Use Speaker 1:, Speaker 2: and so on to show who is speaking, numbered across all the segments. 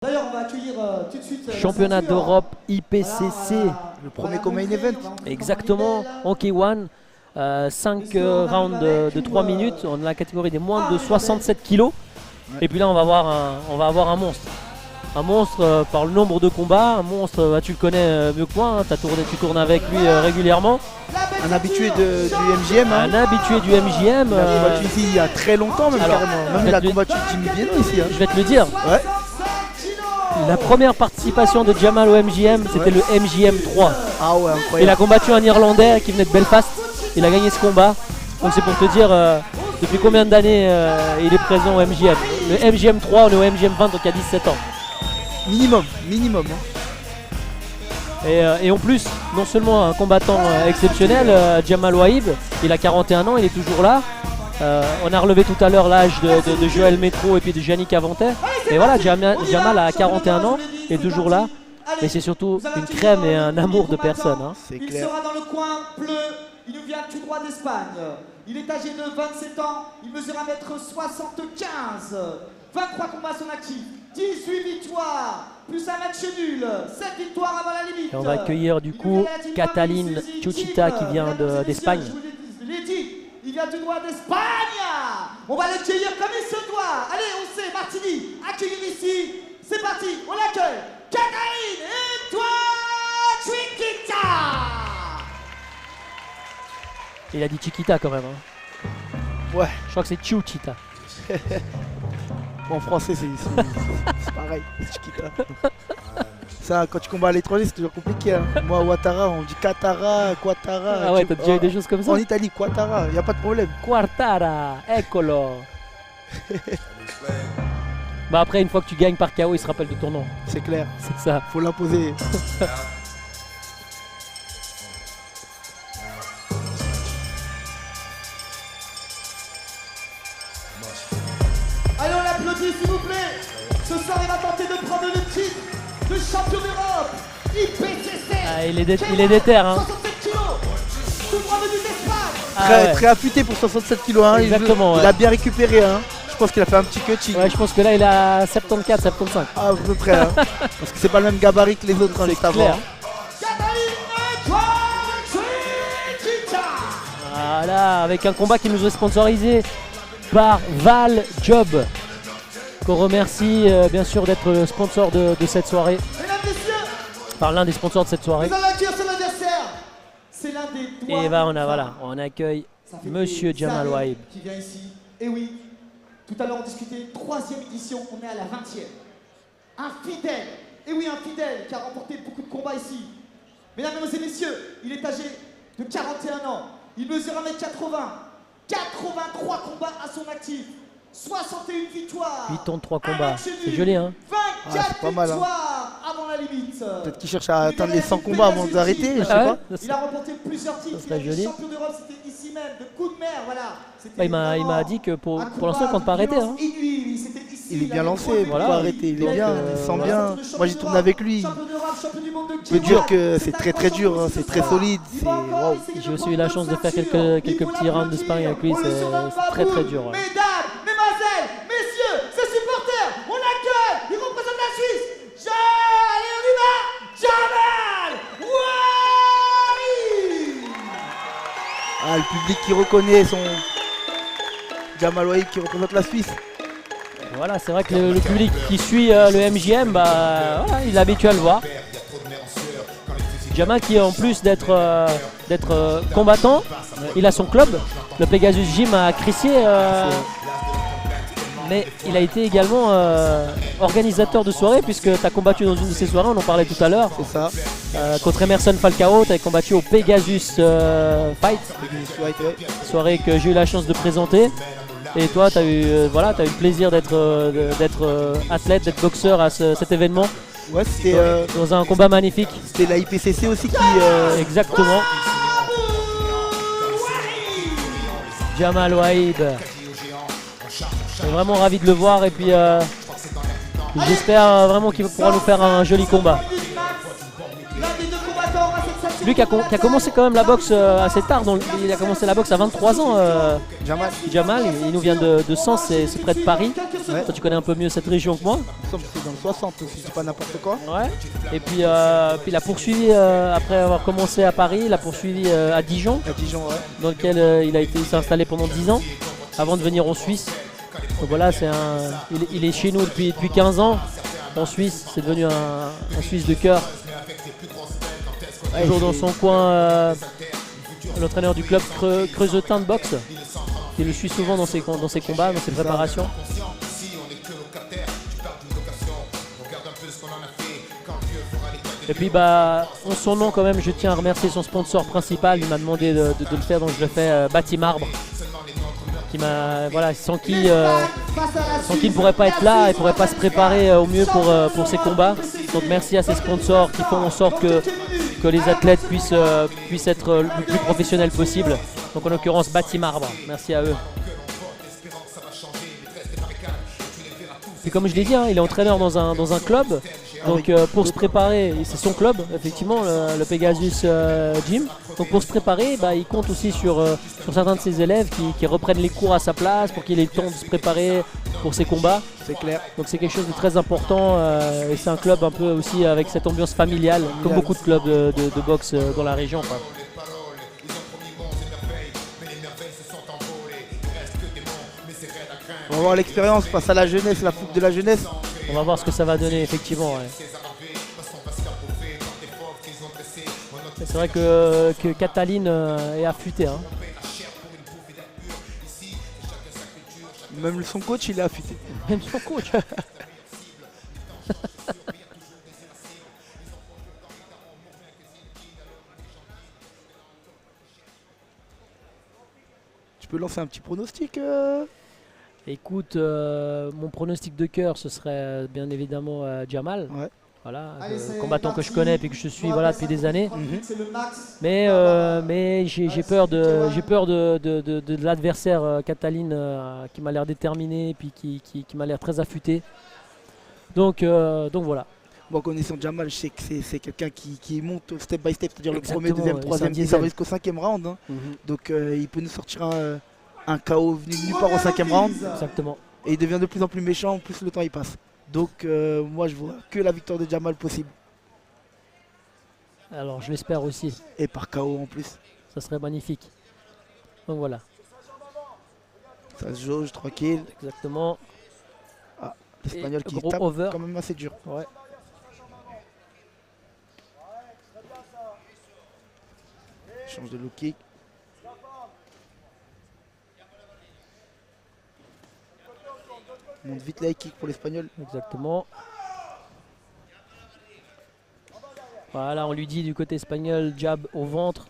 Speaker 1: D'ailleurs, on va accueillir tout de suite
Speaker 2: Championnat d'Europe IPCC.
Speaker 1: Le
Speaker 3: premier co-main event.
Speaker 2: Exactement, en K1. 5 rounds de 3 minutes. On a la catégorie des moins de 67 kilos. Et puis là, on va avoir un monstre. Un monstre par le nombre de combats. Un monstre, tu le connais mieux que moi. Hein, tu tournes avec lui régulièrement.
Speaker 3: Un habitué du MJM.
Speaker 2: Un habitué du MJM.
Speaker 3: Il a combattu ici il y a très longtemps, même carrément. Même il a combattu Jimmy Bieno ici. Hein.
Speaker 2: Je vais te le dire.
Speaker 3: Ouais.
Speaker 2: La première participation de Jamal au MJM, c'était le MJM 3.
Speaker 3: Ah ouais, incroyable.
Speaker 2: Il a combattu un Irlandais qui venait de Belfast. Il a gagné ce combat. Donc c'est pour te dire depuis combien d'années il est présent au MJM. Le MJM 3, on est au MJM 20, donc il y a 17 ans.
Speaker 3: Minimum. Hein.
Speaker 2: Et en plus, non seulement un combattant exceptionnel, Jamal Wahib, il a 41 ans, il est toujours là. On a relevé tout à l'heure l'âge de Joël Métro et puis de Yannick Avantet. Et voilà, Jamal a 41 ans, il est toujours là. Mais c'est surtout une crème et un amour de personne. Hein.
Speaker 1: Il sera dans le coin bleu, il nous vient tout droit d'Espagne. Il est âgé de 27 ans, il mesure 1m75. 23 combats à son actif, 18 victoires, plus un match nul, 7 victoires avant la limite.
Speaker 2: Et on va accueillir du coup Cataline Chuchita qui vient d'Espagne.
Speaker 1: Je l'ai dit, il vient tout droit d'Espagne. On va l'accueillir comme il se doit. Allez, on sait, Martini, accueillir ici. C'est parti, on l'accueille. Cataline et toi, Chiquita.
Speaker 2: Il a dit Chiquita quand même. Hein.
Speaker 3: Ouais.
Speaker 2: Je crois que c'est Chuchita.
Speaker 3: Bon, en français, c'est pareil. Chiquita. Ça, quand tu combats à l'étranger, c'est toujours compliqué. Hein. Moi, Ouattara, on dit Katara, Quattara.
Speaker 2: Ah ouais, t'as déjà eu des choses comme ça?
Speaker 3: En Italie, Quattara, il n'y a pas de problème.
Speaker 2: Quartara, eccolo. Bah après, une fois que tu gagnes par KO, il se rappelle de ton nom.
Speaker 3: C'est clair.
Speaker 2: C'est ça.
Speaker 3: Faut l'imposer.
Speaker 1: Allez, on l'applaudit s'il vous plaît. Ce soir, il va tenter de prendre le titre de champion d'Europe IPCC.
Speaker 2: Ah, il est déter, hein.
Speaker 1: 67 kilos, tout droit venu d'Espagne.
Speaker 2: Ah,
Speaker 3: Très affûté pour 67 kilos. Hein.
Speaker 2: Exactement,
Speaker 3: il a bien récupéré. Hein. Je pense qu'il a fait un petit cutting.
Speaker 2: Ouais, je pense que là, il a 74, 75.
Speaker 3: Ah, à peu près. Hein. Parce que c'est pas le même gabarit que les autres. Hein, juste avant.
Speaker 2: Voilà, avec un combat qui nous est sponsorisé par Val Job, qu'on remercie bien sûr d'être le sponsor de cette soirée.
Speaker 1: Mesdames, messieurs,
Speaker 2: Par l'un des sponsors de cette soirée.
Speaker 1: nous allons accueillir son adversaire. C'est l'un des doigts.
Speaker 2: Et bah on accueille Monsieur Jamal Wahib.
Speaker 1: Qui vient ici. Et oui, tout à l'heure on discutait, 3e édition, on est à la 20e. Un fidèle, et oui un fidèle qui a remporté beaucoup de combats ici. Mesdames et messieurs, il est âgé de 41 ans, il mesure 1m80, 83 combats à son actif, 61 victoires.
Speaker 2: 83 combats, c'est joli hein.
Speaker 1: 24
Speaker 3: c'est pas mal, hein.
Speaker 1: victoires avant la limite.
Speaker 3: Peut-être qu'il cherche à atteindre les 100 combats avant d'arrêter, je sais pas.
Speaker 1: Il a remporté plusieurs titres,
Speaker 2: Ça serait joli.
Speaker 1: champion d'Europe, c'était ici même, de coup de mer, voilà.
Speaker 2: Bah, il m'a dit que pour l'instant il compte pas arrêter hein.
Speaker 3: Il est bien lancé,
Speaker 2: Voilà.
Speaker 3: faut pas arrêter, il est bien, il sent bien. Moi j'ai tourné avec lui. Je peux
Speaker 1: C'est
Speaker 3: dire que c'est très dur, hein, c'est très solide. Wow.
Speaker 2: J'ai aussi eu la chance de faire quelques petits rounds de sparring avec lui, c'est très dur. Ouais.
Speaker 1: Mesdames, mesdemoiselles, messieurs, ses supporters, on l'accueille, il représente la Suisse. Allez, on y va, Jamal Wahib.
Speaker 3: Ah, le public qui reconnaît son Jamal Wahib qui représente la Suisse.
Speaker 2: Voilà, c'est vrai que le public qui suit le MJM, bah, voilà, il est habitué à le voir. Jamal qui en plus d'être combattant, il a son club, le Pegasus Gym à Crissier. Mais il a été également organisateur de soirées puisque tu as combattu dans une de ces soirées, on en parlait tout à l'heure.
Speaker 3: C'est ça.
Speaker 2: Contre Emerson Falcao, tu as combattu au Pegasus Fight, soirée que j'ai eu la chance de présenter. Et toi, tu as eu le plaisir d'être athlète, d'être boxeur à cet événement.
Speaker 3: Ouais, c'était
Speaker 2: Dans un combat magnifique.
Speaker 3: c'était la IPCC aussi qui.
Speaker 2: Exactement. Jamal Wahib. Je suis vraiment ravi de le voir et puis j'espère vraiment qu'il pourra nous faire un joli combat. Lui qui a commencé quand même la boxe assez tard, il a commencé la boxe à 23 ans. Jamal, il nous vient de Sens, c'est près de Paris.
Speaker 3: Ouais.
Speaker 2: Toi, tu connais un peu mieux cette région que moi.
Speaker 3: Il me semble que c'est dans le 60 aussi, c'est pas n'importe quoi.
Speaker 2: Ouais. Et puis il a poursuivi, après avoir commencé à Paris, il a poursuivi à Dijon,
Speaker 3: À Dijon, ouais.
Speaker 2: dans lequel il s'est installé pendant 10 ans, avant de venir en Suisse. Donc voilà, il est chez nous depuis 15 ans. En Suisse, c'est devenu un Suisse de cœur.
Speaker 3: Ouais,
Speaker 2: Toujours dans
Speaker 3: c'est-
Speaker 2: son coin, l'entraîneur du club creusetin de boxe. Il le suit souvent dans ses combats, dans ses préparations. Et puis en son nom quand même, je tiens à remercier son sponsor principal. Il m'a demandé de le faire, donc je le fais, Bâti Marbre, qui m'a, voilà, sans qui il ne pourrait pas être là, il ne pourrait pas se préparer au mieux pour ses combats. Donc merci à ces sponsors qui font en sorte que les athlètes puissent être le plus professionnels possible. Donc en l'occurrence Bâti Marbre, merci à eux. Et comme je l'ai dit, hein, il est entraîneur dans un club. Donc pour se préparer, c'est son club, effectivement, le Pegasus Gym. Donc pour se préparer, il compte aussi sur certains de ses élèves qui reprennent les cours à sa place pour qu'il ait le temps de se préparer pour ses combats.
Speaker 3: C'est clair.
Speaker 2: Donc c'est quelque chose de très important et c'est un club un peu aussi avec cette ambiance familiale, comme beaucoup de clubs de boxe dans la région, quoi.
Speaker 3: On va voir l'expérience face à la jeunesse, la fougue de la jeunesse.
Speaker 2: On va voir ce que ça va donner, effectivement. Ouais. C'est vrai que Cataline est affûtée. Hein.
Speaker 3: Même son coach, il est affûté.
Speaker 2: Même son coach.
Speaker 3: Tu peux lancer un petit pronostic
Speaker 2: Écoute, mon pronostic de cœur, ce serait bien évidemment Jamal.
Speaker 3: Ouais.
Speaker 2: Voilà,
Speaker 1: Allez, c'est
Speaker 2: combattant que je
Speaker 1: parti.
Speaker 2: connais et que je suis
Speaker 1: On
Speaker 2: voilà,
Speaker 1: appelle
Speaker 2: depuis
Speaker 1: ça
Speaker 2: des années.
Speaker 1: C'est le max.
Speaker 2: Mais j'ai peur de l'adversaire Cataline qui m'a l'air déterminé et puis qui m'a l'air très affûté. Donc voilà.
Speaker 3: Bon, connaissant Jamal, je sais que c'est quelqu'un qui monte step by step, c'est-à-dire le
Speaker 2: Exactement,
Speaker 3: premier, deuxième,
Speaker 2: ouais,
Speaker 3: troisième,
Speaker 2: c'est un
Speaker 3: il s'en
Speaker 2: diesel.
Speaker 3: jusqu'au 5e round. Hein. Donc il peut nous sortir un KO venu de nulle part au 5e round.
Speaker 2: Exactement.
Speaker 3: Et il devient de plus en plus méchant, plus le temps il passe. Donc moi je vois que la victoire de Jamal possible.
Speaker 2: Alors je l'espère aussi.
Speaker 3: Et par KO en plus.
Speaker 2: Ça serait magnifique. Donc voilà,
Speaker 3: Ça se jauge tranquille.
Speaker 2: exactement.
Speaker 3: L'Espagnol
Speaker 2: Et
Speaker 3: qui
Speaker 2: gros
Speaker 3: tape
Speaker 2: over.
Speaker 3: quand même assez dur.
Speaker 2: Ouais.
Speaker 3: Change de low kick. Monte vite la high kick pour l'Espagnol.
Speaker 2: Exactement. Voilà, on lui dit du côté espagnol, jab au ventre.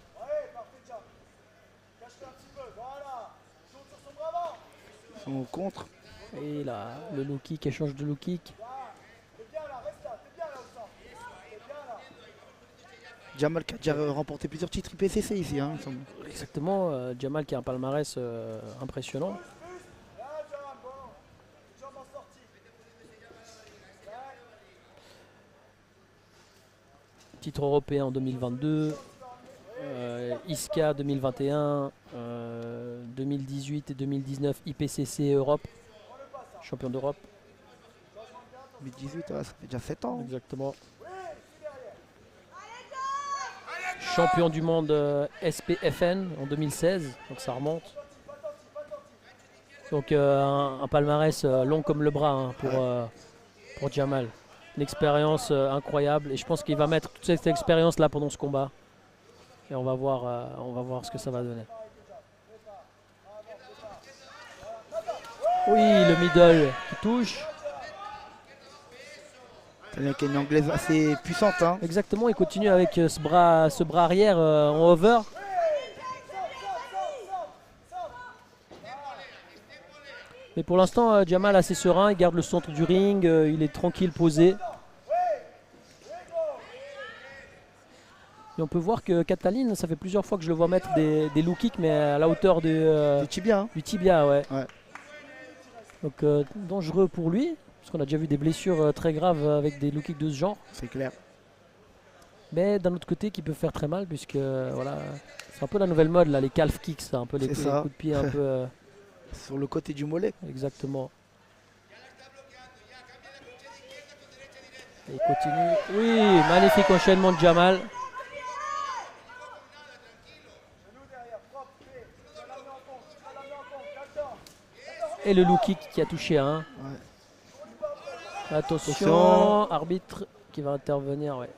Speaker 3: Son contre.
Speaker 2: Et là, le low kick, échange de low kick.
Speaker 3: Jamal qui a déjà remporté plusieurs titres IPCC ici, hein, il me semble.
Speaker 2: Exactement, Jamal qui a un palmarès impressionnant. Titre européen en 2022, ISCA 2021, 2018 et 2019 IPCC Europe, champion d'Europe.
Speaker 3: 2018, ça fait déjà 7 ans.
Speaker 2: Exactement. Champion du monde SPFN en 2016, donc ça remonte. Donc un palmarès long comme le bras hein, pour Jamal. Une expérience incroyable et je pense qu'il va mettre toute cette expérience là pendant ce combat. Et on va voir ce que ça va donner. Oui, le middle qui touche.
Speaker 3: C'est une anglaise assez puissante. Hein.
Speaker 2: Exactement, il continue avec ce bras arrière en over. Mais pour l'instant, Jamal assez serein, il garde le centre du ring, il est tranquille, posé. Et on peut voir que Cataline, ça fait plusieurs fois que je le vois mettre des low kicks, mais à la hauteur
Speaker 3: Du tibia. Hein.
Speaker 2: du tibia. Ouais.
Speaker 3: Ouais.
Speaker 2: Donc dangereux pour lui, parce qu'on a déjà vu des blessures très graves avec des low kicks de ce genre.
Speaker 3: C'est clair.
Speaker 2: Mais d'un autre côté, qui peut faire très mal, puisque voilà, c'est un peu la nouvelle mode, là, les calf kicks, un peu les
Speaker 3: C'est
Speaker 2: coups
Speaker 3: ça.
Speaker 2: de pied un peu...
Speaker 3: Sur le côté du mollet.
Speaker 2: exactement. Il continue. Oui, magnifique enchaînement de Jamal. Et le low kick qui a touché un. Ouais. Attention, arbitre qui va intervenir. Ouais.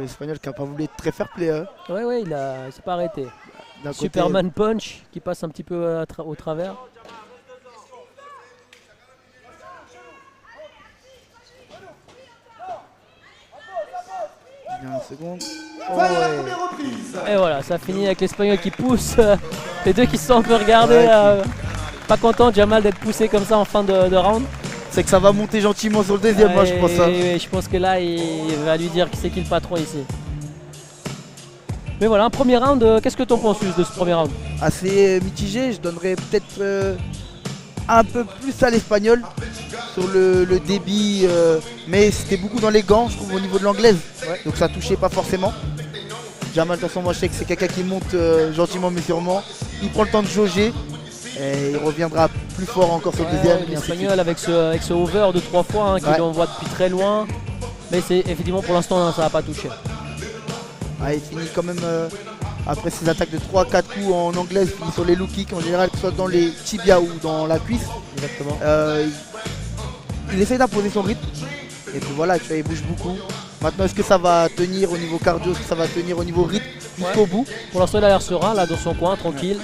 Speaker 3: L'Espagnol qui n'a pas voulu être très fair play. Hein.
Speaker 2: Ouais, il s'est pas arrêté. Superman punch qui passe un petit peu au travers.
Speaker 3: Une seconde.
Speaker 1: Voilà la première reprise.
Speaker 2: Et voilà, ça finit avec l'Espagnol qui pousse. Les deux qui se sont un peu regardés. Pas content, Jamal, d'être poussé comme ça en fin de round.
Speaker 3: C'est que ça va monter gentiment sur le deuxième, moi je pense.
Speaker 2: Oui, je pense que là, il va lui dire qui c'est qui le patron ici. Mais voilà, un premier round, qu'est-ce que tu en penses de ce premier round?
Speaker 3: Assez mitigé, je donnerais peut-être un peu plus à l'Espagnol sur le débit, mais c'était beaucoup dans les gants, je trouve, au niveau de l'anglaise. Ouais. Donc ça touchait pas forcément. Jamal, de toute façon, moi je sais que c'est quelqu'un qui monte gentiment mais sûrement. Il prend le temps de jauger et il reviendra plus fort encore sur le deuxième.
Speaker 2: L'Espagnol avec ce over de 3 fois hein, qu'il envoie depuis très loin. Mais c'est effectivement pour l'instant ça n'a pas touché.
Speaker 3: Il finit quand même après ses attaques de 3-4 coups en anglaise, il finit sur les low kicks en général, que ce soit dans les tibias ou dans la cuisse.
Speaker 2: Exactement.
Speaker 3: Il essaie d'imposer son rythme et puis voilà, tu vois, il bouge beaucoup. Maintenant, est-ce que ça va tenir au niveau cardio, est-ce que ça va tenir au niveau rythme jusqu'au bout?
Speaker 2: Pour l'instant, il a l'air serein là dans son coin, tranquille.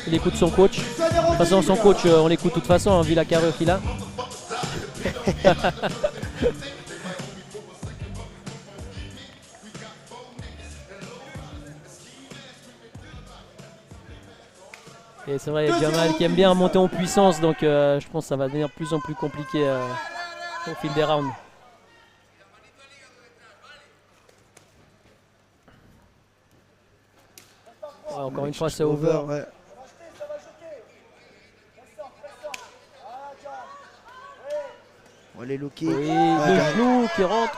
Speaker 2: Il écoute son coach. De toute façon, son coach, on l'écoute de toute façon, hein, vu la carrure qu'il a. Et c'est vrai, Jamal qui aime bien monter en puissance, donc je pense que ça va devenir de plus en plus compliqué au fil des rounds. Ouais, encore une fois, c'est over.
Speaker 3: Ouais. On va les looker.
Speaker 2: Oui, le genou qui rentre.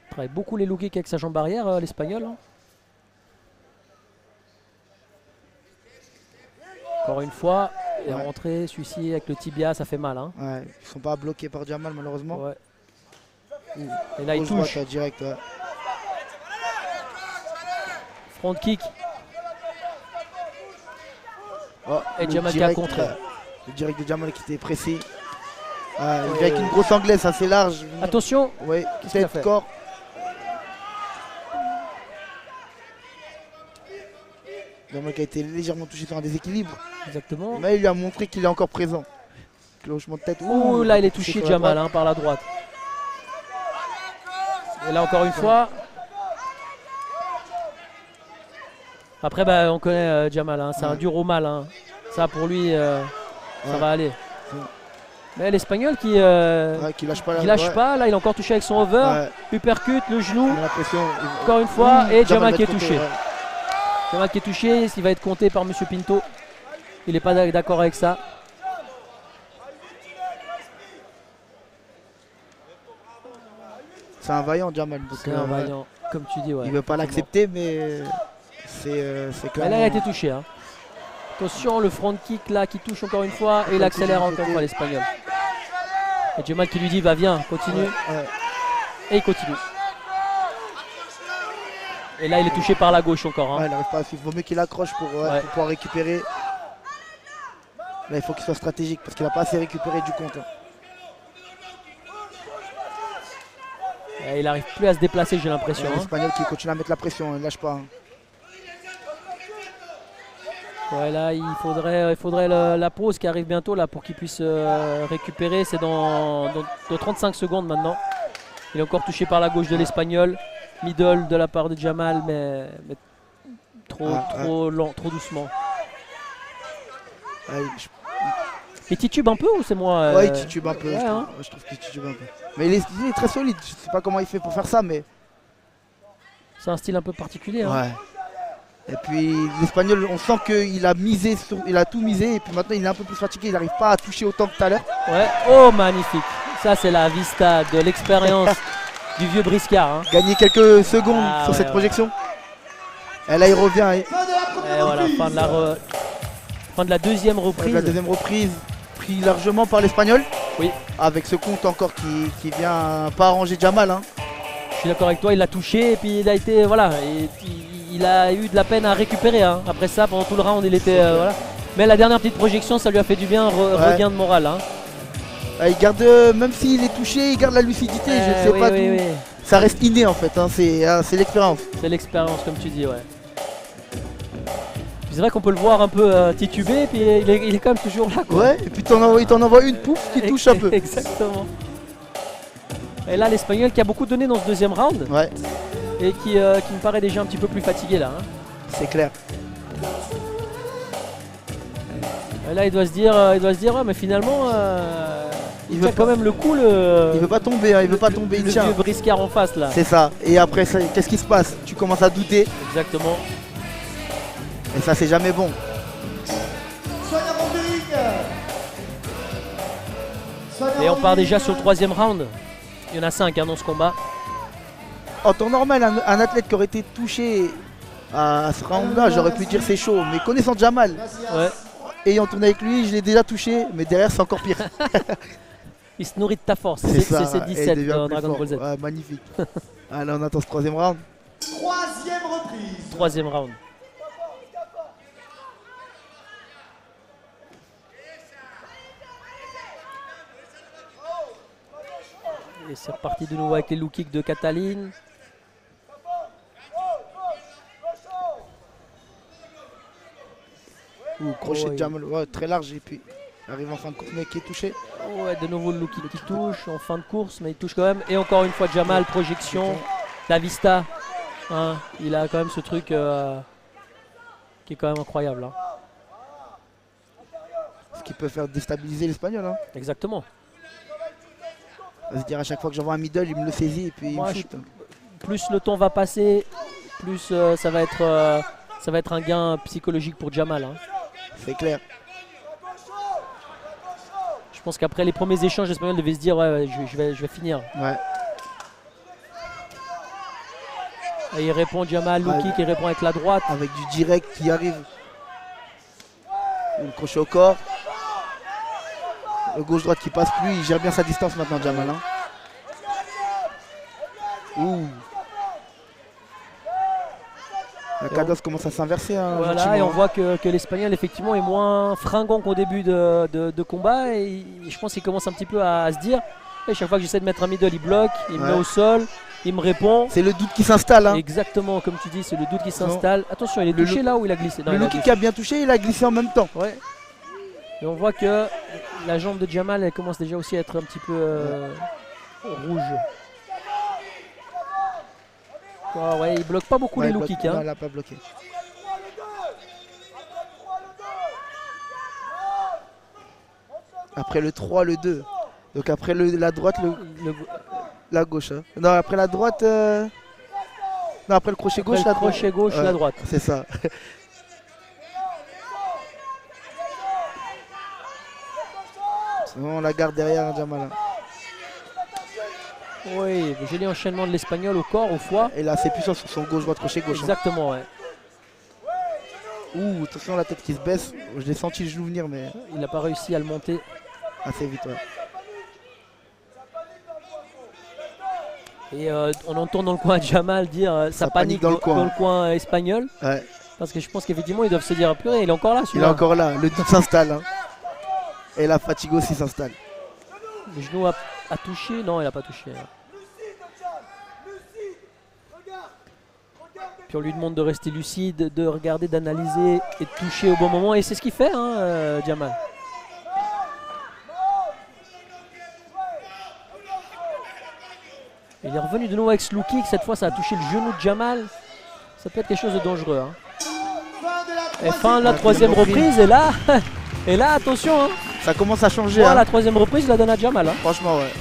Speaker 2: Il travaille beaucoup les low kicks avec sa jambe arrière, l'Espagnol. Hein. Encore une fois, et rentré, celui-ci avec le tibia, ça fait mal. Hein.
Speaker 3: Ouais, ils sont pas bloqués par Jamal malheureusement.
Speaker 2: Ouais. Et là, il touche.
Speaker 3: Direct, ouais.
Speaker 2: Front kick.
Speaker 3: Oh,
Speaker 2: et Jamal qui a contré.
Speaker 3: Le direct de Jamal qui était pressé. Avec une grosse anglaise assez large.
Speaker 2: Attention.
Speaker 3: Oui, tête, corps. Jamal qui a été légèrement touché sur un déséquilibre.
Speaker 2: Exactement.
Speaker 3: Mais il lui a montré qu'il est encore présent. Clochement de tête.
Speaker 2: Ouh, là il est touché Jamal hein, par la droite. Et là encore une fois. Après bah, on connaît Jamal, hein. C'est un dur au mal. Hein. Ça pour lui ça va aller. Mais l'Espagnol qui
Speaker 3: lâche pas.
Speaker 2: Là il a encore touché avec son over. Uppercut, le genou. Encore une fois.
Speaker 3: Oui,
Speaker 2: et Jamal qui est touché. Jamal qui est touché, il va être compté par Monsieur Pinto. Il n'est pas d'accord avec ça.
Speaker 3: C'est un vaillant Jamal.
Speaker 2: C'est un vaillant, comme tu dis. Ouais,
Speaker 3: il ne veut pas l'accepter, mais c'est clair.
Speaker 2: Là, il a été touché. Hein. Attention, le front kick là qui touche encore une fois et il accélère encore une fois l'Espagnol. Et Jamal qui lui dit bah viens, continue. Et il continue. Et là il est touché par la gauche encore. Hein.
Speaker 3: Il n'arrive pas à suivre. Il vaut mieux qu'il accroche pour pouvoir récupérer. Là il faut qu'il soit stratégique parce qu'il n'a pas assez récupéré du compte. Hein.
Speaker 2: Et il n'arrive plus à se déplacer, j'ai l'impression.
Speaker 3: L'Espagnol qui continue à mettre la pression, il ne lâche pas. Hein.
Speaker 2: Ouais, là il faudrait la pause qui arrive bientôt là pour qu'il puisse récupérer. C'est dans 35 secondes maintenant. Il est encore touché par la gauche de l'Espagnol. Middle de la part de Jamal, mais trop lent, trop doucement. Il titube un peu ou c'est moi
Speaker 3: Ouais, il titube un peu. Je trouve qu'il titube un peu. Mais il est très solide. Je sais pas comment il fait pour faire ça, mais.
Speaker 2: C'est un style un peu particulier. Hein.
Speaker 3: Ouais. Et puis l'Espagnol, on sent qu'il a misé il a tout misé et puis maintenant il est un peu plus fatigué. Il n'arrive pas à toucher autant que tout à l'heure.
Speaker 2: Ouais. Oh magnifique. Ça c'est la vista de l'expérience. Du vieux briscard. Hein.
Speaker 3: Gagner quelques secondes sur cette projection. Et là il revient.
Speaker 1: première
Speaker 2: Et voilà,
Speaker 1: reprise.
Speaker 2: fin de la deuxième reprise.
Speaker 3: La deuxième reprise, pris largement par l'Espagnol.
Speaker 2: Oui.
Speaker 3: Avec ce compte encore qui vient pas arranger Jamal. Hein.
Speaker 2: Je suis d'accord avec toi, il l'a touché et puis il a été, voilà, il a eu de la peine à récupérer. Hein. Après ça, pendant tout le round, il était, voilà. Mais la dernière petite projection, ça lui a fait du bien, regain de morale. Hein.
Speaker 3: Il garde, même s'il est touché, il garde la lucidité. Je ne sais
Speaker 2: oui,
Speaker 3: pas
Speaker 2: oui,
Speaker 3: d'où.
Speaker 2: oui.
Speaker 3: Ça reste inné en fait, hein. C'est l'expérience.
Speaker 2: C'est l'expérience, comme tu dis, ouais. C'est vrai qu'on peut le voir un peu tituber, et puis il est quand même toujours là. Quoi.
Speaker 3: Ouais, et puis il t'en envoie une pouf qui touche un peu.
Speaker 2: Exactement. Et là, l'Espagnol qui a beaucoup donné dans ce deuxième round,
Speaker 3: Ouais,
Speaker 2: et qui me paraît déjà un petit peu plus fatigué là. Hein.
Speaker 3: c'est clair.
Speaker 2: Et là, il doit se dire, ouais, mais finalement, il
Speaker 3: veut
Speaker 2: tient quand
Speaker 3: pas-
Speaker 2: même le coup,
Speaker 3: Il veut pas tomber, hein, il veut pas tomber,
Speaker 2: le
Speaker 3: il tient.
Speaker 2: vieux briscard en face là.
Speaker 3: C'est ça. Et après, qu'est-ce qui se passe? Tu commences à douter,
Speaker 2: Exactement.
Speaker 3: et ça c'est jamais bon.
Speaker 1: Sonia Mondering.
Speaker 2: Et on part déjà sur le troisième round. Il y en a 5 dans ce combat.
Speaker 3: En temps normal, un athlète qui aurait été touché à ce round-là, j'aurais pu dire c'est chaud. Mais connaissant Jamal,
Speaker 2: Ouais.
Speaker 3: ayant tourné avec lui, je l'ai déjà touché, mais derrière c'est encore pire.
Speaker 2: Il se nourrit de ta force.
Speaker 3: C'est ça.
Speaker 2: C'est
Speaker 3: et il
Speaker 2: 17
Speaker 3: devient
Speaker 2: dans
Speaker 3: plus
Speaker 2: Dragon
Speaker 3: fort.
Speaker 2: Ball Z.
Speaker 3: Ouais, magnifique. Allez, on attend ce troisième round.
Speaker 1: Troisième reprise.
Speaker 2: Troisième round. Et c'est reparti de nouveau avec les low kicks de Cataline.
Speaker 3: Ouh, crochet
Speaker 2: Ouais.
Speaker 3: de Jamal, ouais, très large, et puis arrive en fin de course, mais qui est touché.
Speaker 2: Ouais, de nouveau le low kick qui touche en fin de course, mais il touche quand même. Et encore une fois Jamal, projection, la vista. Hein, il a quand même ce truc qui est quand même incroyable. Hein.
Speaker 3: Ce qui peut faire déstabiliser l'Espagnol. Hein.
Speaker 2: Exactement.
Speaker 3: On va se dire à chaque fois que j'envoie un middle, il me le saisit et puis il
Speaker 2: Moi,
Speaker 3: me shoot.
Speaker 2: Plus le temps va passer, plus ça va être un gain psychologique pour Jamal. Hein.
Speaker 3: C'est clair.
Speaker 2: Je pense qu'après les premiers échanges, l'Espagnol devait se dire ouais, je vais finir.
Speaker 3: Ouais.
Speaker 2: Et il répond Jamal, low
Speaker 3: Ouais.
Speaker 2: kick, il répond avec la droite.
Speaker 3: Avec du direct qui arrive. Le crochet au corps. Le gauche-droite qui passe plus, il gère bien sa distance maintenant, Jamal. Hein. Ouh. La cadence commence à s'inverser. Hein,
Speaker 2: Voilà,
Speaker 3: gentiment.
Speaker 2: et on voit que l'Espagnol effectivement est moins fringant qu'au début de combat. Et je pense qu'il commence un petit peu à se dire et chaque fois que j'essaie de mettre un middle, il bloque, il me met
Speaker 3: Ouais.
Speaker 2: au sol, il me répond.
Speaker 3: C'est le doute qui s'installe. Hein.
Speaker 2: Exactement, comme tu dis, c'est le doute qui s'installe. Attention, il est
Speaker 3: Le
Speaker 2: touché là où il a glissé. Non,
Speaker 3: Le
Speaker 2: il a
Speaker 3: low kick
Speaker 2: glissé.
Speaker 3: a bien touché, il a glissé en même temps.
Speaker 2: Ouais. Et on voit que la jambe de Jamal, elle commence déjà aussi à être un petit peu rouge. Oh, ouais, il bloque pas beaucoup
Speaker 3: Ouais,
Speaker 2: les
Speaker 3: il
Speaker 2: low
Speaker 3: bloque-
Speaker 2: kicks. Hein.
Speaker 3: non, il a pas bloqué. Après le 3, le 2. Donc après la droite, la gauche. Hein. Non, après la droite. Non, après le crochet
Speaker 2: Après
Speaker 3: gauche,
Speaker 2: le
Speaker 3: la droite.
Speaker 2: crochet gauche, la droite.
Speaker 3: C'est ça. On la garde derrière, hein, Jamal. Hein.
Speaker 2: Oui, joli enchaînement de l'Espagnol au corps, au foie.
Speaker 3: Et là, c'est puissant sur son gauche-droite, crochet gauche. Hein.
Speaker 2: Exactement, ouais.
Speaker 3: Ouh, attention, la tête qui se baisse. Je l'ai senti le genou venir, mais
Speaker 2: Il n'a pas réussi à le monter.
Speaker 3: assez vite. Ouais.
Speaker 2: Et on entend dans le coin Jamal dire ça panique dans le coin espagnol.
Speaker 3: Ouais.
Speaker 2: Parce que je pense qu'effectivement, ils doivent se dire purée, il est encore là
Speaker 3: Il est
Speaker 2: celui-là.
Speaker 3: encore là, le doute s'installe. Hein. Et la fatigue aussi s'installe.
Speaker 2: Le genou a touché. Non, il n'a pas touché. Puis on lui demande de rester lucide, de regarder, d'analyser et de toucher au bon moment. Et c'est ce qu'il fait, hein, Jamal. Il est revenu de nouveau avec ce low kick. Cette fois, ça a touché le genou de Jamal. Ça peut être quelque chose de dangereux. Hein. Et fin de la troisième reprise. Et là, attention. Hein.
Speaker 3: Ça commence à changer.
Speaker 2: Voilà,
Speaker 3: Hein.
Speaker 2: la troisième reprise, je la donne à Jamal. Hein.
Speaker 3: Franchement, ouais.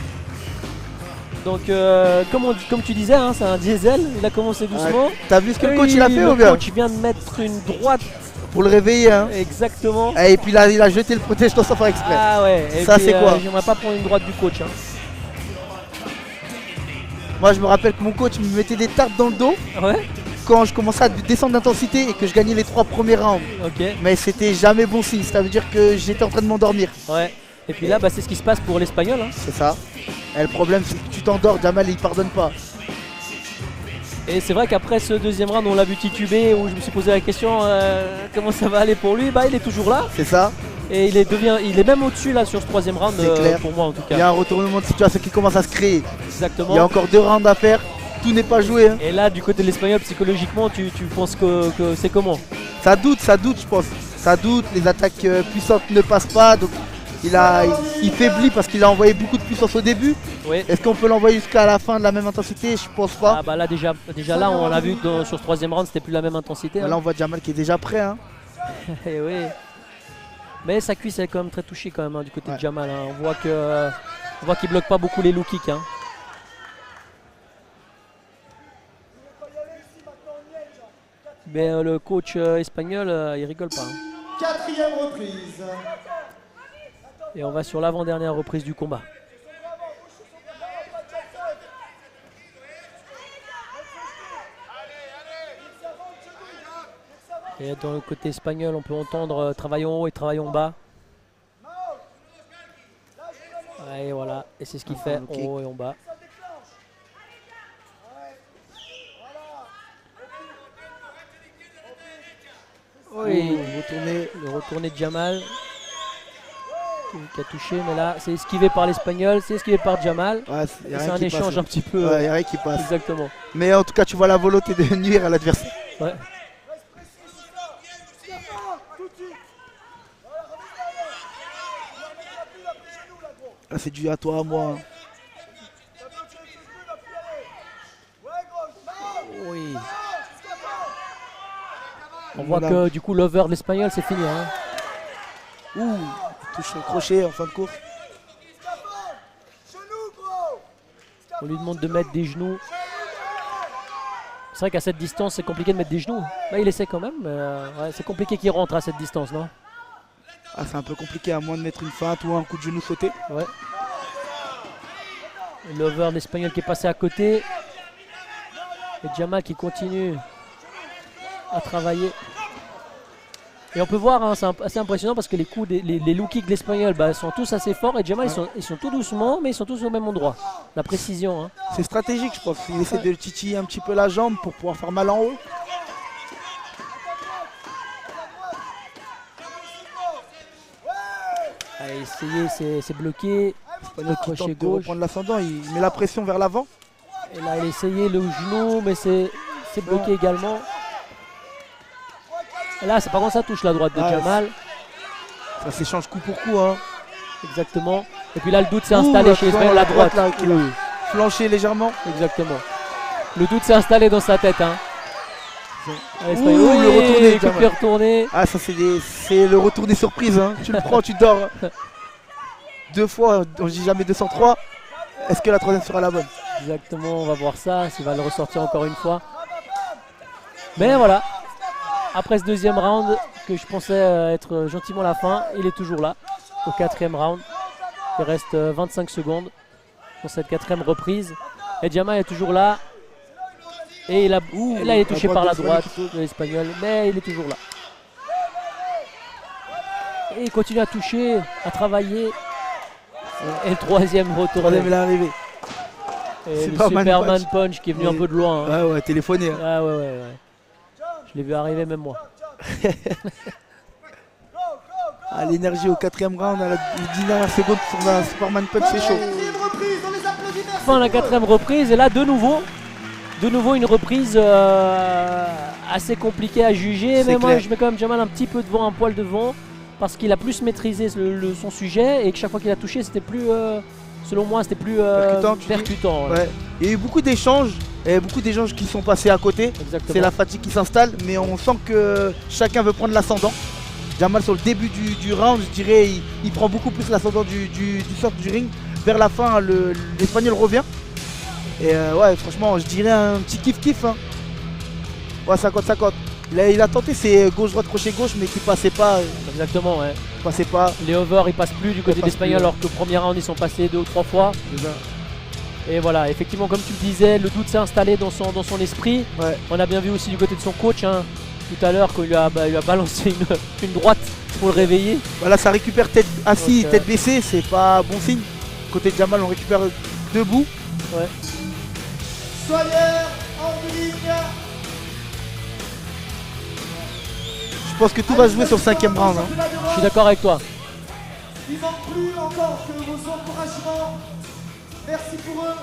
Speaker 2: Donc, comme tu disais, hein, c'est un diesel. Il a commencé doucement.
Speaker 3: Ouais. T'as vu ce que le coach il a fait ou bien?
Speaker 2: Le coach vient de mettre une droite.
Speaker 3: Pour le réveiller. Hein.
Speaker 2: Exactement.
Speaker 3: Et puis là, il a jeté le protège-toi sans faire exprès.
Speaker 2: Ah ouais. Et
Speaker 3: Ça,
Speaker 2: puis,
Speaker 3: c'est quoi?
Speaker 2: J'aimerais pas prendre une droite du coach. Hein.
Speaker 3: Moi, je me rappelle que mon coach me mettait des tartes dans le dos.
Speaker 2: Ouais.
Speaker 3: quand je commençais à descendre d'intensité et que je gagnais les 3 premiers rounds.
Speaker 2: Ok.
Speaker 3: Mais c'était jamais bon signe, ça veut dire que j'étais en train de m'endormir.
Speaker 2: Ouais. Et puis là, bah, c'est ce qui se passe pour l'Espagnol. Hein.
Speaker 3: C'est ça. Et le problème, c'est que tu t'endors, Jamal il pardonne pas.
Speaker 2: Et c'est vrai qu'après ce deuxième round, on l'a vu tituber, où je me suis posé la question comment ça va aller pour lui. Bah, il est toujours là.
Speaker 3: C'est ça.
Speaker 2: Et il est même au-dessus là sur ce troisième round,
Speaker 3: Clair.
Speaker 2: pour moi en tout
Speaker 3: Il y
Speaker 2: cas.
Speaker 3: a un retournement de situation qui commence à se créer.
Speaker 2: Exactement.
Speaker 3: Il y a encore 2 rounds à faire. Tout n'est pas joué. Hein.
Speaker 2: Et là, du côté de l'Espagnol, psychologiquement, tu penses que c'est comment?
Speaker 3: Ça doute, je pense. Ça doute, les attaques puissantes ne passent pas. Donc il faiblit parce qu'il a envoyé beaucoup de puissance au début.
Speaker 2: Oui.
Speaker 3: Est-ce qu'on peut l'envoyer jusqu'à la fin de la même intensité? Je pense pas.
Speaker 2: Ah bah là déjà là, on l'a vu sur ce troisième round, c'était plus la même intensité.
Speaker 3: Là, on voit Jamal qui est déjà prêt. Hein.
Speaker 2: Eh oui. Mais sa cuisse elle est quand même très touchée quand même hein, du côté
Speaker 3: Ouais.
Speaker 2: de Jamal. Hein. On voit qu'il bloque pas beaucoup les low kicks. Hein. Mais le coach espagnol, il rigole pas. Hein.
Speaker 1: 4e reprise.
Speaker 2: Et on va sur l'avant-dernière reprise du combat. Et dans le côté espagnol, on peut entendre travail en haut et travail en bas. Et voilà, et c'est ce qu'il fait en haut et en bas. Oui, le retourné de Jamal qui a touché, mais là c'est esquivé par l'Espagnol, c'est esquivé par Jamal.
Speaker 3: Ouais,
Speaker 2: C'est un échange un petit peu.
Speaker 3: Ouais, y a rien qui passe.
Speaker 2: Exactement.
Speaker 3: Mais en tout cas, tu vois la volonté de nuire à l'adversaire.
Speaker 2: Ouais.
Speaker 3: Là, c'est dû à toi, à moi.
Speaker 2: Oui. On voit que du coup l'over de l'Espagnol c'est fini. Hein.
Speaker 3: Ouh, touche le crochet en fin de course.
Speaker 2: On lui demande de mettre des genoux. C'est vrai qu'à cette distance c'est compliqué de mettre des genoux. Là il essaie quand même, mais ouais, c'est compliqué qu'il rentre à cette distance, non?
Speaker 3: Ah, c'est un peu compliqué à moins de mettre une feinte ou un coup de genou sauté.
Speaker 2: Ouais. L'over de l'Espagnol qui est passé à côté. Et Jamal qui continue à travailler. Et on peut voir, hein, c'est assez impressionnant parce que les coups, les low kicks de l'Espagnol sont tous assez forts. Et Jamal, ils sont tout doucement, mais ils sont tous au même endroit. La précision. Hein.
Speaker 3: C'est stratégique, je pense. Il essaie de titiller un petit peu la jambe pour pouvoir faire mal en haut.
Speaker 2: Allez, essayer, c'est bloqué.
Speaker 3: Le crochet gauche. Reprendre l'ascendant, il met la pression vers l'avant.
Speaker 2: Et là, il a essayé le genou, mais c'est bloqué également. Et là, c'est par contre, ça touche la droite de Jamal.
Speaker 3: Ça s'échange coup pour coup. Hein.
Speaker 2: Exactement. Et puis là, le doute s'est installé chez l'Espagnol, la droite.
Speaker 3: Là, qui a flanché légèrement.
Speaker 2: Exactement. Le doute s'est installé dans sa tête. Hein.
Speaker 3: Ouh, le retourné.
Speaker 2: Coup de pied retourné.
Speaker 3: Ah, ça, c'est le retourné surprise. Hein. Tu le prends, tu dors. 2 fois, on ne dit jamais 203. Est-ce que la troisième sera la bonne?
Speaker 2: Exactement, on va voir ça, s'il va le ressortir encore une fois. Mais voilà, après ce deuxième round, que je pensais être gentiment la fin, il est toujours là, au 4e round. Il reste 25 secondes pour cette 4e reprise. Et Jamal est toujours là. Et là, il est touché par la droite de l'Espagnol, mais il est toujours là. Et il continue à toucher, à travailler. Et le 3e retour.
Speaker 3: Il est arrivé.
Speaker 2: Et le Superman punch qui est venu un peu de loin. Hein.
Speaker 3: Ouais, téléphoné. Hein.
Speaker 2: Ah ouais. Je l'ai vu arriver même moi.
Speaker 3: Ah, l'énergie au 4e round, à la 10 dernières secondes sur un Superman punch, c'est chaud.
Speaker 2: Fin la 4e reprise et là de nouveau une reprise assez compliquée à juger. Mais moi je mets quand même Jamal un petit peu devant, un poil devant. Parce qu'il a plus maîtrisé son sujet et que chaque fois qu'il a touché c'était plus, selon moi c'était plus percutant.
Speaker 3: Ouais. Il y a eu beaucoup d'échanges qui sont passés à côté. C'est la fatigue qui s'installe, mais on sent que chacun veut prendre l'ascendant. Jamal sur le début du round, je dirais, il prend beaucoup plus l'ascendant du centre du ring. Vers la fin, l'Espagnol revient. Et ouais, franchement, je dirais un petit kiff-kiff. Hein. Ouais, 50-50. Il a tenté ses gauche-droite, crochet-gauche, mais qui passait pas.
Speaker 2: Exactement, ouais.
Speaker 3: Passait pas.
Speaker 2: Les over, ils passent plus du côté de l'Espagnol, alors que au premier round, ils sont passés 2 ou 3 fois. Et voilà, effectivement, comme tu le disais, le doute s'est installé dans son esprit.
Speaker 3: Ouais.
Speaker 2: On a bien vu aussi du côté de son coach hein, tout à l'heure, quand il lui a balancé une droite pour le réveiller.
Speaker 3: Voilà, ça récupère tête assis,
Speaker 2: Donc,
Speaker 3: tête baissée, c'est pas bon signe. Côté de Jamal, on récupère debout.
Speaker 2: Ouais.
Speaker 1: Soyer en ligne.
Speaker 3: Je pense que tout va se jouer sur le 5e round. Hein.
Speaker 2: Je suis d'accord avec toi.
Speaker 1: Il manque plus encore que vos encouragements. Merci pour eux.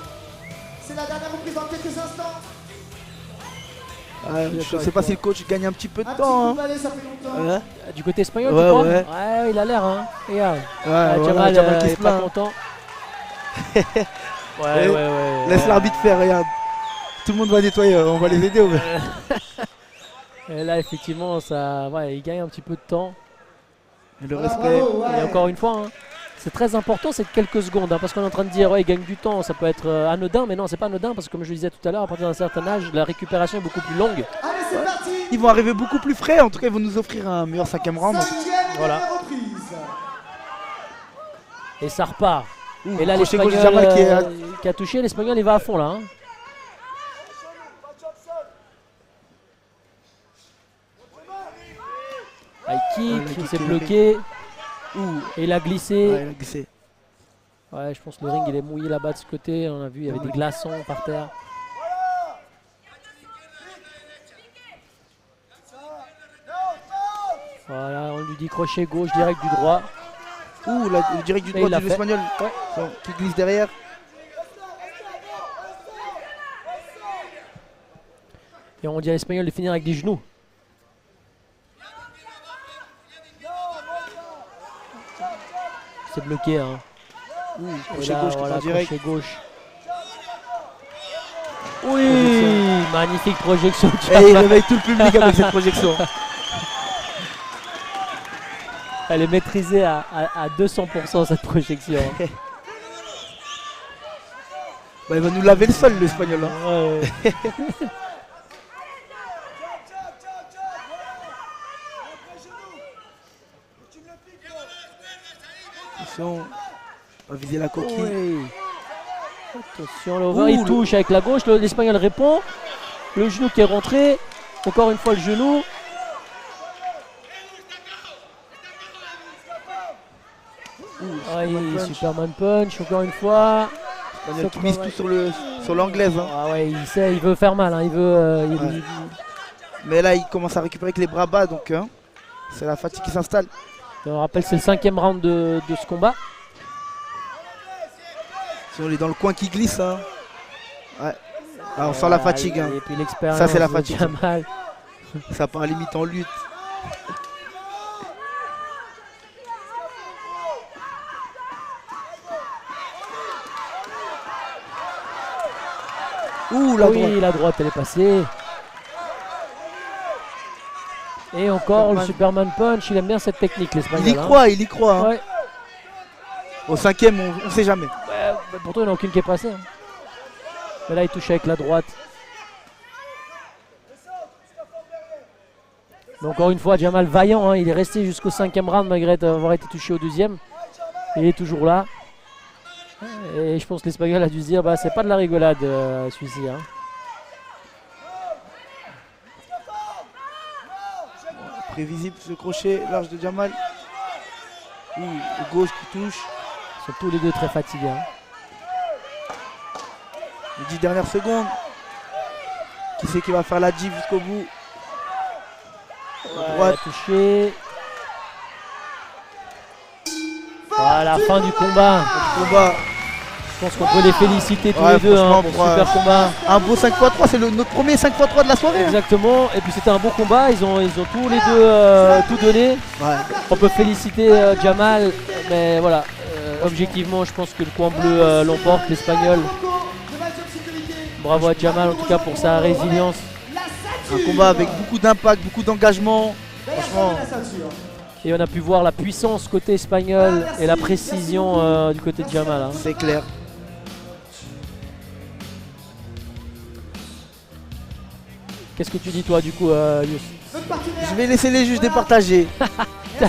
Speaker 1: C'est la dernière reprise dans quelques instants.
Speaker 3: Je ne sais pas si le coach gagne un petit peu de
Speaker 1: Un petit
Speaker 3: temps.
Speaker 1: coup
Speaker 3: Hein.
Speaker 1: de balai, ça fait longtemps.
Speaker 3: Ouais.
Speaker 2: Du côté espagnol,
Speaker 3: Ouais,
Speaker 2: tu crois
Speaker 3: ouais.
Speaker 2: Ouais, il a l'air. Hein. Regarde.
Speaker 3: Ouais,
Speaker 2: Jamal,
Speaker 3: Jamal qui
Speaker 2: est
Speaker 3: se
Speaker 2: pas
Speaker 3: plaint.
Speaker 2: content.
Speaker 3: Et
Speaker 2: ouais.
Speaker 3: Laisse l'arbitre faire, regarde. Tout le monde va nettoyer, on va les aider. Ouais.
Speaker 2: Et là, effectivement, ça, il gagne un petit peu de temps.
Speaker 3: Et le
Speaker 1: Voilà,
Speaker 3: respect.
Speaker 1: bravo, ouais.
Speaker 2: Et encore une fois, hein, c'est très important, c'est quelques secondes. Hein, parce qu'on est en train de dire, ouais, il gagne du temps, ça peut être anodin. Mais non, c'est pas anodin parce que, comme je le disais tout à l'heure, à partir d'un certain âge, la récupération est beaucoup plus longue.
Speaker 1: Allez, c'est parti.
Speaker 3: Ils vont arriver beaucoup plus frais, en tout cas ils vont nous offrir un meilleur 5e round.
Speaker 1: 5e
Speaker 2: Voilà.
Speaker 1: reprise.
Speaker 2: Et ça repart.
Speaker 3: Ouh,
Speaker 2: Et là,
Speaker 3: crochet gauche de
Speaker 2: l'Espagnol
Speaker 3: Jamal
Speaker 2: qui a touché, l'Espagnol, il va à fond là. Hein. High kick,
Speaker 3: le
Speaker 2: il
Speaker 3: kick
Speaker 2: s'est
Speaker 3: est
Speaker 2: bloqué.
Speaker 3: Ouh.
Speaker 2: Et il a glissé.
Speaker 3: Ouais, il a glissé.
Speaker 2: Ouais, je pense que le ring il est mouillé là-bas de ce côté. On a vu, il y avait des glaçons par terre. Voilà, on lui dit crochet gauche direct du droit.
Speaker 3: Ouh, le direct du
Speaker 2: Et
Speaker 3: droit
Speaker 2: il l'a
Speaker 3: de
Speaker 2: fait.
Speaker 3: l'Espagnol
Speaker 2: Ouais.
Speaker 3: qui glisse derrière.
Speaker 2: Et on dit à l'Espagnol de finir avec des genoux. C'est bloqué. Hein.
Speaker 3: Ouh,
Speaker 2: Et
Speaker 3: crochet
Speaker 2: là,
Speaker 3: gauche qui
Speaker 2: voilà,
Speaker 3: part direct.
Speaker 2: crochet gauche. Oui, magnifique projection.
Speaker 3: Et il réveille tout le public avec cette projection.
Speaker 2: Elle est maîtrisée à 200% cette projection.
Speaker 3: Bah, il va nous laver le sol l'Espagnol. Hein.
Speaker 2: Ouais.
Speaker 3: Attention, on va viser la coquille.
Speaker 2: Oui. Attention, l'over, il
Speaker 3: Ouh,
Speaker 2: touche avec la gauche, l'Espagnol répond. Le genou qui est rentré. Encore une fois le genou. Superman punch, encore une fois.
Speaker 3: L'Espagnol qui mise tout sur l'anglaise. Hein.
Speaker 2: Ah ouais, il sait, il veut faire mal. Hein, il veut.
Speaker 3: Ouais. Mais là, il commence à récupérer avec les bras bas, donc hein, c'est la fatigue qui s'installe.
Speaker 2: On rappelle, c'est le 5e round de ce combat.
Speaker 3: Si on est dans le coin qui glisse. Hein. Ouais. Ah, on sent la fatigue. Hein.
Speaker 2: Et puis l'expérience.
Speaker 3: Ça, c'est la
Speaker 2: de
Speaker 3: fatigue.
Speaker 2: Jamal.
Speaker 3: Ça part limite en lutte. Ouh, la
Speaker 2: Oui,
Speaker 3: droite.
Speaker 2: la droite, elle est passée. Et encore le Superman punch. Il aime bien cette technique, l'Espagnol.
Speaker 3: Il y croit, il y croit. Hein.
Speaker 2: Ouais.
Speaker 3: Au 5e, on sait jamais.
Speaker 2: Mais pourtant, il n'y en a aucune qui est passée. Hein. Mais là, il touche avec la droite. Mais encore une fois, Jamal vaillant. Hein. Il est resté jusqu'au 5e round malgré avoir été touché au 2e. Il est toujours là. Et je pense que l'Espagnol a dû se dire, bah, c'est pas de la rigolade celui-ci. Hein.
Speaker 3: Prévisible ce crochet large de Jamal. Ouh, gauche qui touche.
Speaker 2: Ils sont tous les deux très fatigués. Hein.
Speaker 3: Les 10 dernières secondes. Qui c'est qui va faire la div jusqu'au bout?
Speaker 2: Ouais,
Speaker 3: droite.
Speaker 2: touché. Voilà, fin du combat.
Speaker 3: Combat.
Speaker 2: Je pense qu'on peut les féliciter tous
Speaker 3: Ouais,
Speaker 2: les deux hein,
Speaker 3: franchement,
Speaker 2: pour ce super combat.
Speaker 3: Un beau 5x3, c'est notre premier 5x3 de la soirée. Hein.
Speaker 2: Exactement, et puis c'était un beau combat, ils ont tous les deux tout donné.
Speaker 3: Ouais.
Speaker 2: On peut féliciter Jamal, mais voilà, objectivement je pense que le coin bleu l'emporte, l'Espagnol. Bravo à Jamal en tout cas pour sa résilience.
Speaker 3: Un combat avec beaucoup d'impact, beaucoup d'engagement. Franchement,
Speaker 2: Et on a pu voir la puissance côté espagnol et la précision du côté de Jamal. Hein.
Speaker 3: c'est clair.
Speaker 2: Qu'est-ce que tu dis toi du coup Youss?
Speaker 3: Je vais laisser les juges départager.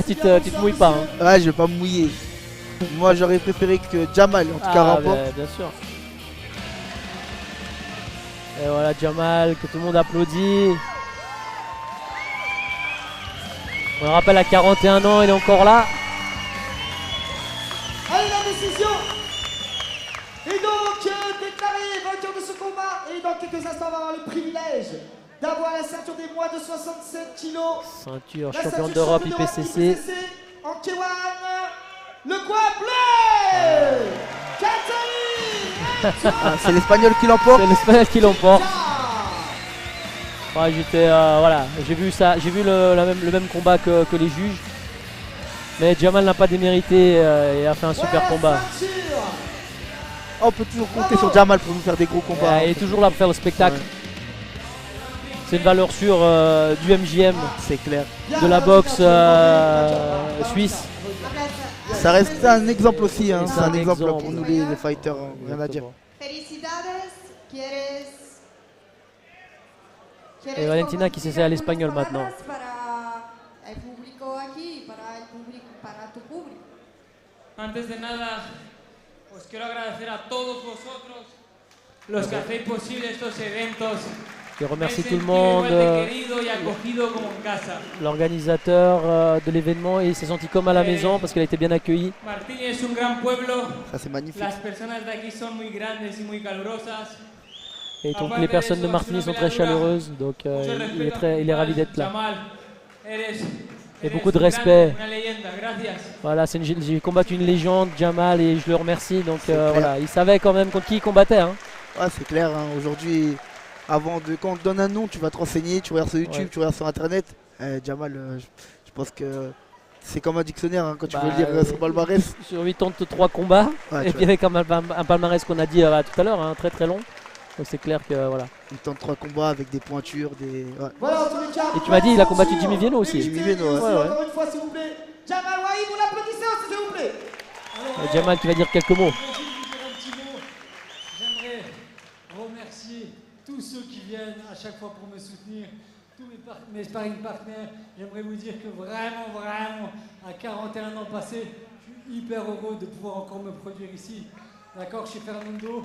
Speaker 2: tu te mouilles pas. Hein.
Speaker 3: Ouais, je vais pas me mouiller. Moi, j'aurais préféré que Jamal, en tout cas, remporte.
Speaker 2: Bien sûr. Et voilà Jamal que tout le monde applaudit. On le rappelle, à 41 ans, il est encore là.
Speaker 1: Allez, la décision est donc déclarée vainqueur de ce combat. Et dans quelques instants, on va avoir le privilège d'avoir la ceinture des moins de 67 kilos.
Speaker 2: Ceinture
Speaker 1: La
Speaker 2: champion
Speaker 1: ceinture
Speaker 2: d'Europe
Speaker 1: champion
Speaker 2: IPCC.
Speaker 1: En K1, le coin bleu Catherine.
Speaker 3: Ah, c'est l'Espagnol qui l'emporte.
Speaker 2: C'est l'Espagnol qui l'emporte. Ouais, j'étais voilà, j'ai vu ça, j'ai vu le même combat que les juges. Mais Jamal n'a pas démérité et a fait un super combat.
Speaker 3: On peut toujours compter sur Jamal pour nous faire des gros combats.
Speaker 2: Il est toujours là pour faire le spectacle.
Speaker 3: Ouais.
Speaker 2: C'est une valeur sûre du MJM,
Speaker 3: C'est clair.
Speaker 2: de la boxe suisse.
Speaker 3: Ça reste un exemple aussi. Hein.
Speaker 2: Et
Speaker 3: C'est un exemple
Speaker 2: exemple.
Speaker 3: pour nous les fighters. Hein. Rien à dire.
Speaker 4: Felicidades,
Speaker 2: Et Valentina qui s'essaie à l'espagnol maintenant.
Speaker 4: Para el público aquí, para el público, para tu público.
Speaker 5: Antes de nada, os quiero agradecer a todos vosotros los que hacéis posible estos eventos.
Speaker 2: Je remercie
Speaker 5: Me he
Speaker 2: tout le
Speaker 5: sentido
Speaker 2: monde,
Speaker 5: igual de querido y acogido como en casa.
Speaker 2: l'organisateur de l'événement, et il s'est senti comme à la maison parce qu'il a été bien accueilli.
Speaker 5: Martínez es un gran pueblo,
Speaker 3: Ça c'est magnifique.
Speaker 5: las personas de aquí son muy grandes y muy calurosas.
Speaker 2: Et donc les personnes de Martigny sont très chaleureuses, donc il est ravi d'être là.
Speaker 5: Jamal, eres
Speaker 2: Et beaucoup de
Speaker 5: un
Speaker 2: respect.
Speaker 5: grande, una leyenda, gracias.
Speaker 2: Voilà, j'ai combattu une légende, Jamal, et je le remercie. Donc
Speaker 3: clair.
Speaker 2: voilà, il savait quand même contre qui il combattait. Hein.
Speaker 3: Ouais, c'est clair. Hein. Aujourd'hui, quand on te donne un nom, tu vas te renseigner, tu regardes sur YouTube,
Speaker 2: Ouais.
Speaker 3: tu regardes sur Internet. Jamal, je pense que c'est comme un dictionnaire hein, quand tu
Speaker 2: Bah,
Speaker 3: veux lire son palmarès.
Speaker 2: Sur 83 combats,
Speaker 3: Ouais,
Speaker 2: et
Speaker 3: tu
Speaker 2: puis avec un palmarès qu'on a dit tout à l'heure, hein, très très long. Donc c'est clair que voilà.
Speaker 3: Il tente 3 combats avec des pointures, des. Ouais.
Speaker 1: Voilà, en tous les cas.
Speaker 2: Et tu m'as dit, il a combattu Jimmy Vienno aussi.
Speaker 3: Jimmy Vienno, ouais.
Speaker 2: Ouais, ouais.
Speaker 1: Encore une fois, s'il vous plaît. Jamal Wahi, vous l'applaudissez aussi, s'il vous plaît.
Speaker 2: Et Jamal qui va dire quelques mots.
Speaker 6: Je vais juste vous dire un petit mot. J'aimerais remercier tous ceux qui viennent à chaque fois pour me soutenir, tous mes sparring partners. J'aimerais vous dire que vraiment, à 41 ans passés, je suis hyper heureux de pouvoir encore me produire ici. D'accord, chez Fernando.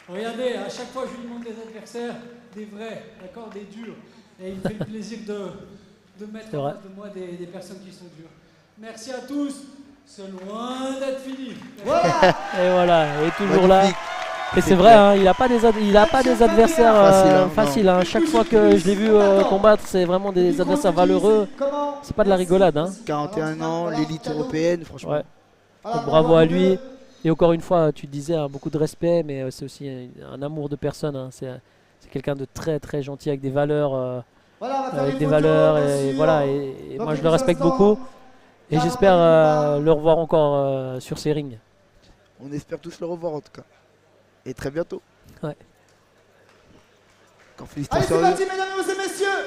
Speaker 6: Regardez, à chaque fois je lui demande des adversaires, des vrais, d'accord, des durs. Et il me fait le plaisir de mettre
Speaker 2: C'est
Speaker 6: en
Speaker 2: vrai.
Speaker 6: face de moi des personnes qui sont dures. Merci à tous. C'est loin d'être fini.
Speaker 1: Voilà.
Speaker 2: Et voilà, il est toujours là.
Speaker 3: Magnifique.
Speaker 2: Et c'est vrai, hein, il n'a pas des adversaires
Speaker 3: Facile, hein,
Speaker 2: faciles. Hein. Chaque fois que je l'ai vu combattre, c'est vraiment des adversaires valeureux.
Speaker 1: Comment
Speaker 2: C'est pas de la rigolade. Hein.
Speaker 3: 41 ans, l'élite européenne, franchement.
Speaker 2: Ouais. Donc bravo à lui. Et encore une fois, tu disais, hein, beaucoup de respect, mais c'est aussi un amour de personne. Hein. C'est quelqu'un de très très gentil avec des valeurs,
Speaker 1: Voilà, on va faire
Speaker 2: avec
Speaker 1: une
Speaker 2: des
Speaker 1: photo,
Speaker 2: valeurs.
Speaker 1: bien
Speaker 2: Et
Speaker 1: sûr.
Speaker 2: voilà, et
Speaker 1: Dans
Speaker 2: moi je le
Speaker 1: quelques
Speaker 2: respecte
Speaker 1: instants.
Speaker 2: beaucoup. Et
Speaker 1: Car
Speaker 2: j'espère
Speaker 1: on va-
Speaker 2: le revoir encore sur ces rings.
Speaker 3: On espère tous le revoir en tout cas. Et très bientôt.
Speaker 2: Ouais.
Speaker 3: Encore
Speaker 1: Allez,
Speaker 3: félicitations
Speaker 1: c'est
Speaker 3: à eux.
Speaker 1: parti, mesdames et messieurs.